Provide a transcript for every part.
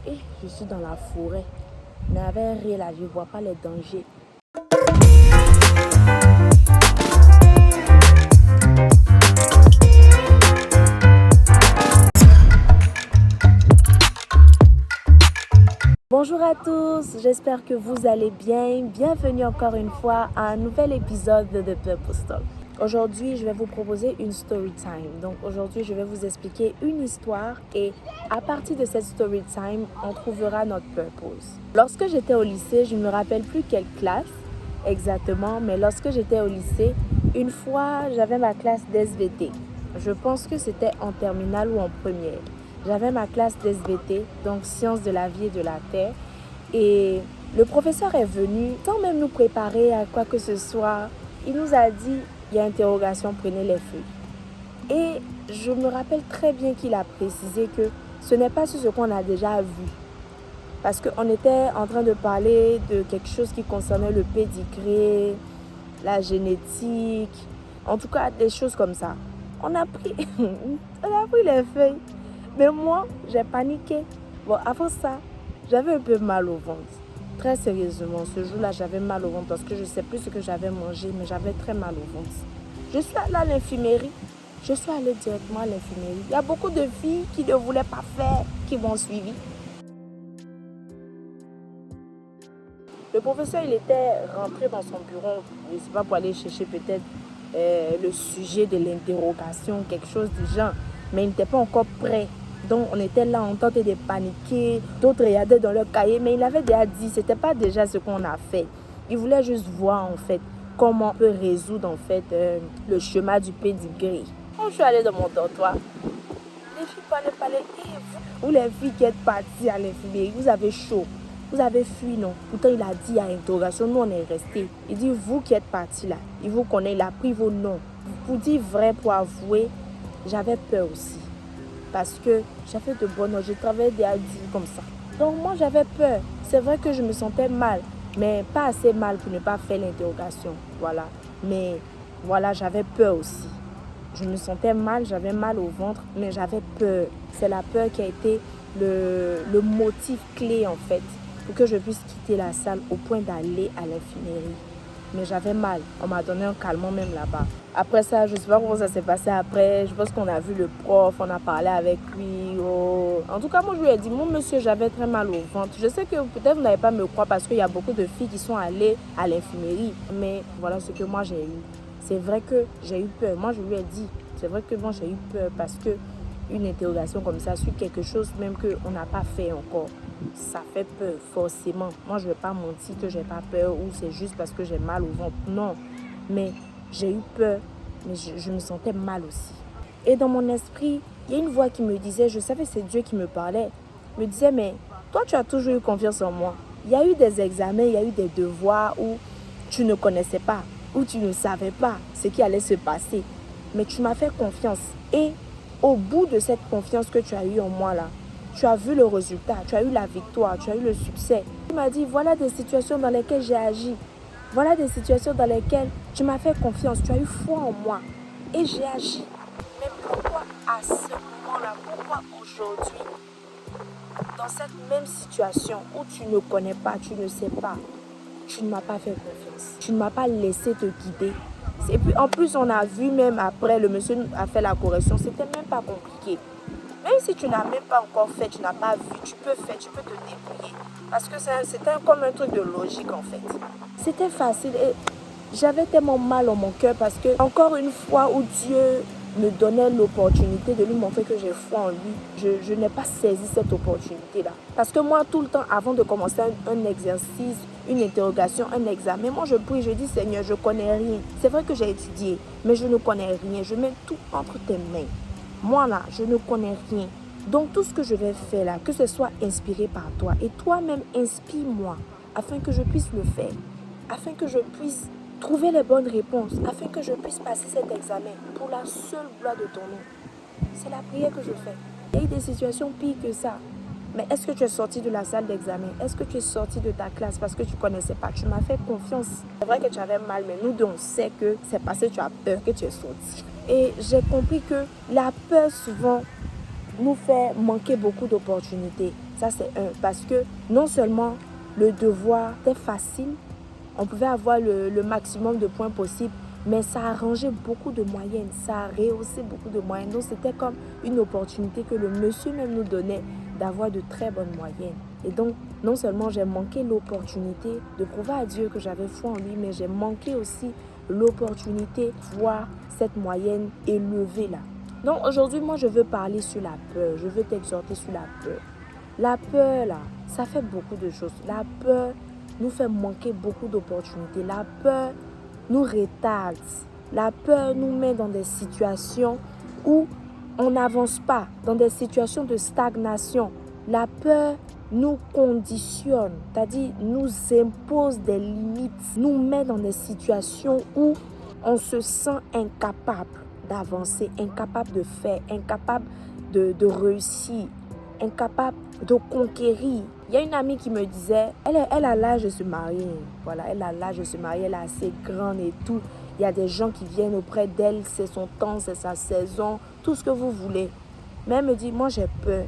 Et je suis dans la forêt. Mais avec un ré là, je ne vois pas les dangers. Bonjour à tous, j'espère que vous allez bien. Bienvenue encore une fois à un nouvel épisode de The Purpose Talk. Aujourd'hui, je vais vous proposer une story time. Donc aujourd'hui, je vais vous expliquer une histoire et à partir de cette story time, on trouvera notre purpose. Lorsque j'étais au lycée, je ne me rappelle plus quelle classe exactement, mais lorsque j'étais au lycée, une fois, j'avais ma classe d'SVT. Je pense que c'était en terminale ou en première. J'avais ma classe d'SVT, donc sciences de la vie et de la terre. Et le professeur est venu, sans même nous préparer à quoi que ce soit. Il nous a dit, il y a interrogation, prenez les feuilles. Et je me rappelle très bien qu'il a précisé que ce n'est pas sur ce qu'on a déjà vu. Parce qu'on était en train de parler de quelque chose qui concernait le pédigré, la génétique, en tout cas des choses comme ça. On a pris les feuilles. Mais moi, j'ai paniqué. Bon, avant ça, j'avais un peu mal au ventre. Très sérieusement, ce jour-là, j'avais mal au ventre parce que je ne sais plus ce que j'avais mangé, mais j'avais très mal au ventre. Je suis allée à l'infirmerie. Je suis allée directement à l'infirmerie. Il y a beaucoup de filles qui ne voulaient pas faire, qui m'ont suivi. Le professeur, il était rentré dans son bureau, je ne sais pas, pour aller chercher peut-être le sujet de l'interrogation, quelque chose du genre, mais il n'était pas encore prêt. Donc, on était là en train de paniquer. D'autres regardaient dans leur cahier, mais il avait déjà dit, ce n'était pas déjà ce qu'on a fait. Il voulait juste voir, en fait, comment on peut résoudre, en fait, le chemin du pédigré. Quand je suis allée dans mon dortoir, les filles parlaient. Vous, les filles qui êtes parties à l'infirmerie, vous avez chaud. Vous avez fui, non? Pourtant, il a dit à l'interrogation, nous, on est restés. Il dit, vous qui êtes partis là, il vous connaît, il a pris vos noms. Pour dire vrai, pour avouer, j'avais peur aussi. Parce que j'avais de bonnes notes, je travaillais des adultes comme ça. Donc moi j'avais peur. C'est vrai que je me sentais mal, mais pas assez mal pour ne pas faire l'interrogation. Voilà. Mais voilà, j'avais peur aussi. Je me sentais mal, j'avais mal au ventre, mais j'avais peur. C'est la peur qui a été le motif clé en fait, pour que je puisse quitter la salle au point d'aller à l'infirmerie. Mais j'avais mal. On m'a donné un calmant même là-bas. Après ça, je ne sais pas comment ça s'est passé après. Je pense qu'on a vu le prof, on a parlé avec lui. Oh. En tout cas, moi, je lui ai dit, mon monsieur, j'avais très mal au ventre. Je sais que peut-être vous n'allez pas me croire parce qu'il y a beaucoup de filles qui sont allées à l'infirmerie. Mais voilà ce que moi, j'ai eu. C'est vrai que j'ai eu peur. Moi, je lui ai dit, c'est vrai que moi, j'ai eu peur parce que une interrogation comme ça sur quelque chose même qu'on n'a pas fait encore. Ça fait peur, forcément. Moi, je ne vais pas mentir que je n'ai pas peur ou c'est juste parce que j'ai mal au ventre. Non, mais j'ai eu peur, mais je me sentais mal aussi. Et dans mon esprit, il y a une voix qui me disait, je savais que c'est Dieu qui me parlait, me disait, mais toi, tu as toujours eu confiance en moi. Il y a eu des examens, il y a eu des devoirs où tu ne connaissais pas, où tu ne savais pas ce qui allait se passer. Mais tu m'as fait confiance. Et au bout de cette confiance que tu as eue en moi là, tu as vu le résultat, tu as eu la victoire, tu as eu le succès. Tu m'as dit, voilà des situations dans lesquelles j'ai agi. Voilà des situations dans lesquelles tu m'as fait confiance, tu as eu foi en moi. Et j'ai agi. Mais pourquoi à ce moment-là, pourquoi aujourd'hui, dans cette même situation où tu ne connais pas, tu ne sais pas, tu ne m'as pas fait confiance. Tu ne m'as pas laissé te guider. Et puis en plus, on a vu même après, le monsieur a fait la correction, c'était même pas compliqué. Même si tu n'as même pas encore fait, tu n'as pas vu, tu peux faire, tu peux te débrouiller. Parce que c'était comme un truc de logique en fait. C'était facile et j'avais tellement mal en mon cœur parce que encore une fois où Dieu me donnait l'opportunité de lui montrer que j'ai foi en lui, je n'ai pas saisi cette opportunité-là. Parce que moi, tout le temps, avant de commencer un exercice, une interrogation, un examen, moi je prie, je dis Seigneur, je ne connais rien. C'est vrai que j'ai étudié, mais je ne connais rien. Je mets tout entre tes mains. Moi là, je ne connais rien. Donc tout ce que je vais faire là, que ce soit inspiré par toi et toi-même inspire-moi afin que je puisse le faire, afin que je puisse trouver les bonnes réponses, afin que je puisse passer cet examen pour la seule gloire de ton nom. C'est la prière que je fais. Il y a eu des situations pires que ça. Mais est-ce que tu es sorti de la salle d'examen? Est-ce que tu es sorti de ta classe parce que tu ne connaissais pas? Tu m'as fait confiance. C'est vrai que tu avais mal, mais nous deux, on sait que c'est parce que tu as peur que tu es sorti. Et j'ai compris que la peur souvent nous fait manquer beaucoup d'opportunités. Ça, c'est un. Parce que non seulement le devoir était facile, on pouvait avoir le maximum de points possible, mais ça a rangé beaucoup de moyennes, ça a rehaussé beaucoup de moyennes. Donc, c'était comme une opportunité que le monsieur même nous donnait d'avoir de très bonnes moyennes. Et donc, non seulement j'ai manqué l'opportunité de prouver à Dieu que j'avais foi en lui, mais j'ai manqué aussi l'opportunité de voir cette moyenne élevée là. Donc, aujourd'hui, moi, je veux parler sur la peur. Je veux t'exhorter sur la peur. La peur, là, ça fait beaucoup de choses. La peur nous fait manquer beaucoup d'opportunités. La peur nous retarde. La peur nous met dans des situations où on n'avance pas, dans des situations de stagnation. La peur nous conditionne, c'est-à-dire nous impose des limites, nous met dans des situations où on se sent incapable d'avancer, incapable de faire, incapable de réussir, incapable de conquérir. Il y a une amie qui me disait, elle a l'âge de se marier. Voilà, elle a l'âge de se marier, elle est assez grande et tout. Il y a des gens qui viennent auprès d'elle, c'est son temps, c'est sa saison, tout ce que vous voulez. Mais elle me dit, moi j'ai peur,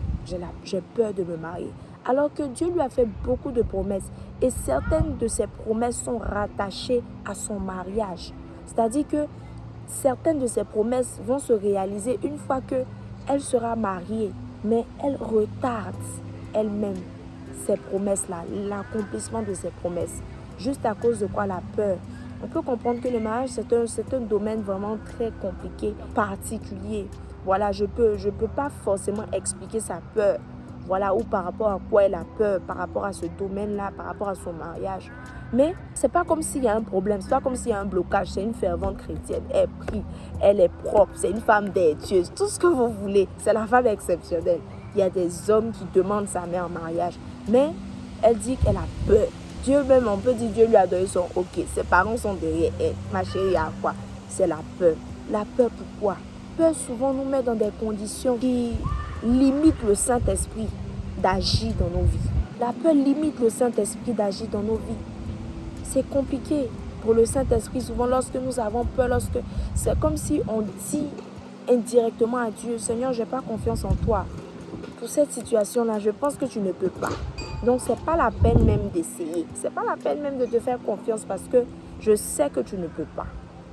j'ai peur de me marier. Alors que Dieu lui a fait beaucoup de promesses. Et certaines de ces promesses sont rattachées à son mariage. C'est-à-dire que certaines de ces promesses vont se réaliser une fois qu'elle sera mariée. Mais elle retarde elle-même ces promesses-là, l'accomplissement de ces promesses. Juste à cause de quoi? La peur. On peut comprendre que le mariage, c'est un domaine vraiment très compliqué, particulier. Voilà, je peux pas forcément expliquer sa peur. Voilà, ou par rapport à quoi elle a peur, par rapport à ce domaine-là, par rapport à son mariage. Mais c'est pas comme s'il y a un problème, c'est pas comme s'il y a un blocage. C'est une fervente chrétienne, elle prie, elle est propre, c'est une femme vertueuse, tout ce que vous voulez. C'est la femme exceptionnelle. Il y a des hommes qui demandent sa mère en mariage, mais elle dit qu'elle a peur. Dieu même, on peut dire Dieu lui a donné son ok. Ses parents sont derrière elle. Ma chérie, à quoi? C'est la peur. La peur pourquoi? Peur souvent nous met dans des conditions qui limitent le Saint-Esprit d'agir dans nos vies. La peur limite le Saint-Esprit d'agir dans nos vies. C'est compliqué pour le Saint-Esprit. Souvent, lorsque nous avons peur, c'est comme si on dit indirectement à Dieu, Seigneur, je n'ai pas confiance en toi. Pour cette situation-là, je pense que tu ne peux pas. Donc, ce n'est pas la peine même d'essayer. Ce n'est pas la peine même de te faire confiance parce que je sais que tu ne peux pas.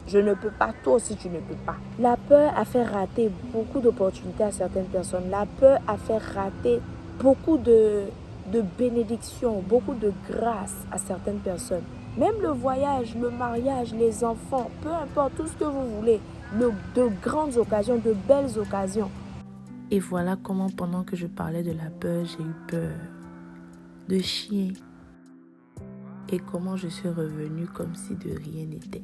Je ne peux pas, toi aussi tu ne peux pas. La peur a fait rater beaucoup d'opportunités à certaines personnes. La peur a fait rater beaucoup de bénédictions, beaucoup de grâce à certaines personnes. Même le voyage, le mariage, les enfants, peu importe, tout ce que vous voulez, de grandes occasions, de belles occasions. Et voilà comment pendant que je parlais de la peur, j'ai eu peur de chien. Et comment je suis revenue comme si de rien n'était.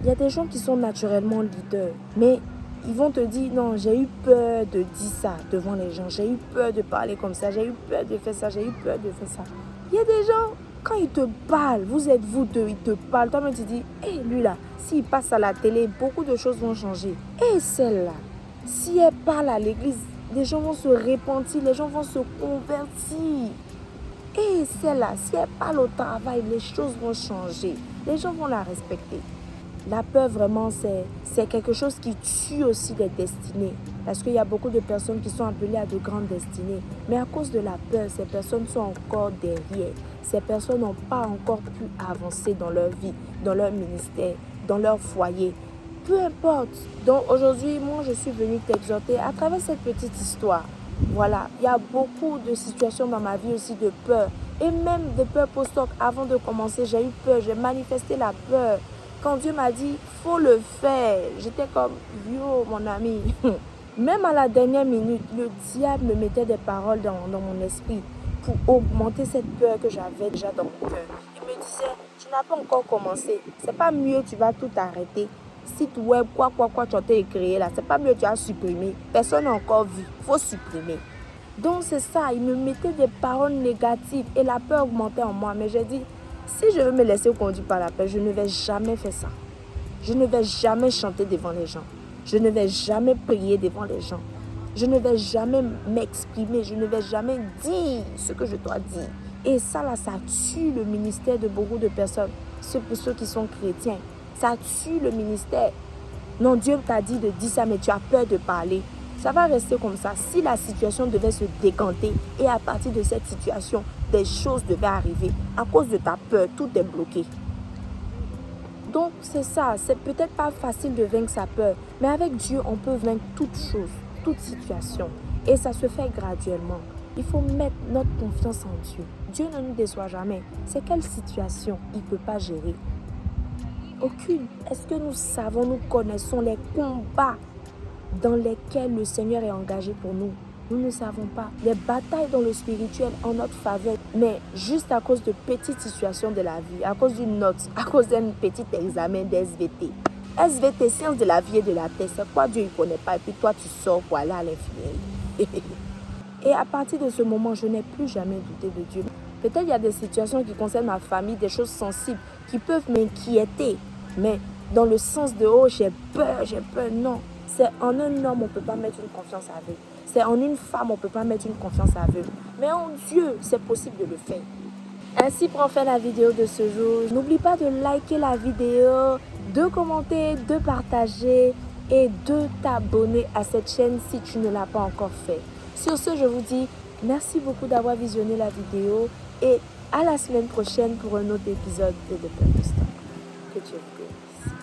Il y a des gens qui sont naturellement leaders, mais ils vont te dire, non, j'ai eu peur de dire ça devant les gens. J'ai eu peur de parler comme ça. J'ai eu peur de faire ça. J'ai eu peur de faire ça. Il y a des gens, quand ils te parlent, vous êtes vous deux, ils te parlent. Toi-même, tu dis, hé, lui là, s'il passe à la télé, beaucoup de choses vont changer. Et celle-là, si elle parle à l'église, les gens vont se repentir, les gens vont se convertir. Et celle-là, si elle parle au travail, les choses vont changer. Les gens vont la respecter. La peur, vraiment, c'est quelque chose qui tue aussi les destinées. Parce qu'il y a beaucoup de personnes qui sont appelées à de grandes destinées. Mais à cause de la peur, ces personnes sont encore derrière. Ces personnes n'ont pas encore pu avancer dans leur vie, dans leur ministère, dans leur foyer. Peu importe. Donc aujourd'hui, moi, je suis venue t'exhorter à travers cette petite histoire. Voilà, il y a beaucoup de situations dans ma vie aussi de peur. Et même de peur post-hoc. Avant de commencer, j'ai eu peur, j'ai manifesté la peur. Quand Dieu m'a dit, faut le faire, j'étais comme, yo, mon ami. Même à la dernière minute, le diable me mettait des paroles dans mon esprit pour augmenter cette peur que j'avais déjà dans mon cœur. Il me disait, tu n'as pas encore commencé. C'est pas mieux, tu vas tout arrêter. Site web, quoi, tu as été créé là. C'est pas mieux, tu as supprimé. Personne n'a encore vu. Il faut supprimer. Donc c'est ça, il me mettait des paroles négatives et la peur augmentait en moi. Mais j'ai dit, si je veux me laisser conduire par la peur, je ne vais jamais faire ça. Je ne vais jamais chanter devant les gens. Je ne vais jamais prier devant les gens. Je ne vais jamais m'exprimer. Je ne vais jamais dire ce que je dois dire. Et ça là, ça tue le ministère de beaucoup de personnes. Pour ceux qui sont chrétiens. Ça tue le ministère. Non, Dieu t'a dit de dire ça, mais tu as peur de parler. Ça va rester comme ça. Si la situation devait se décanter et à partir de cette situation, des choses devaient arriver, à cause de ta peur, tout est bloqué. Donc c'est ça, c'est peut-être pas facile de vaincre sa peur, mais avec Dieu, on peut vaincre toute chose, toute situation. Et ça se fait graduellement. Il faut mettre notre confiance en Dieu. Dieu ne nous déçoit jamais. C'est quelle situation il ne peut pas gérer? Aucune. Est-ce que nous savons, nous connaissons les combats dans lesquels le Seigneur est engagé pour nous? Nous ne savons pas. Les batailles dans le spirituel en notre faveur, mais juste à cause de petites situations de la vie, à cause d'une note, à cause d'un petit examen d'SVT. SVT, science de la vie et de la terre, c'est quoi Dieu ne connaît pas et puis toi tu sors pour aller à l'infini. Et à partir de ce moment, je n'ai plus jamais douté de Dieu. Peut-être il y a des situations qui concernent ma famille, des choses sensibles qui peuvent m'inquiéter. Mais dans le sens de « oh, j'ai peur », non. C'est en un homme, on ne peut pas mettre une confiance aveugle. C'est en une femme, on ne peut pas mettre une confiance aveugle. Mais en Dieu, c'est possible de le faire. Ainsi prend fin la vidéo de ce jour. N'oublie pas de liker la vidéo, de commenter, de partager et de t'abonner à cette chaîne si tu ne l'as pas encore fait. Sur ce, je vous dis merci beaucoup d'avoir visionné la vidéo et à la semaine prochaine pour un autre épisode de The Purpose Talk. Que Dieu vous bénisse.